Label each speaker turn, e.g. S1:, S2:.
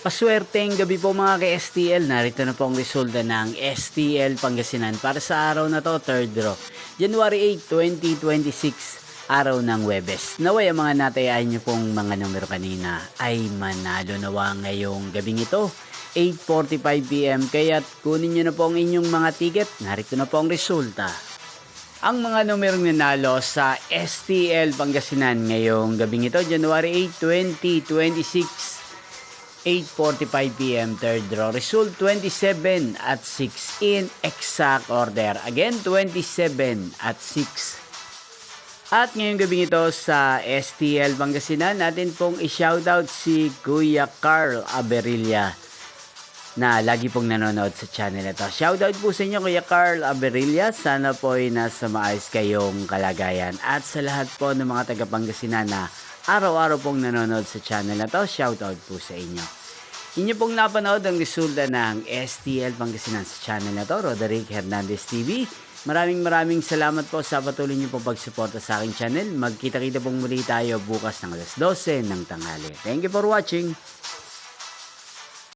S1: Paswerteng gabi po mga ka-STL. Narito na po ang resulta ng STL Pangasinan para sa araw na to, third draw. January 8, 2026, araw ng Webes. Naway ang mga natayaan nyo pong mga numero kanina ay manalo nawa ngayong gabing ito, 8:45 PM. Kaya't kunin nyo na po ang inyong mga ticket. Narito na po ang resulta. Ang mga numerong nanalo sa STL Pangasinan ngayong gabing ito, January 8, 2026, 8:45 PM, third draw. Result 27 at 6 in exact order. Again, 27 at 6. At ngayong gabi ito sa STL Pangasinan, natin pong i-shoutout si Kuya Carl Aberilla na lagi pong nanonood sa channel na ito. Shoutout po sa inyo Kuya Carl Aberilla. Sana po ay nasa maayos kayong kalagayan. At sa lahat po ng mga taga Pangasinan na araw-araw pong nanonood sa channel na to, shoutout po sa inyo. Inyo pong napanood ang resulta ng STL Pangasinan sa channel na to, Roderick Hernandez TV. Maraming salamat po sa patuloy niyo pong pagsuporta sa aking channel. Magkita-kita pong muli tayo bukas ng alas 12 ng tanghali. Thank you for watching.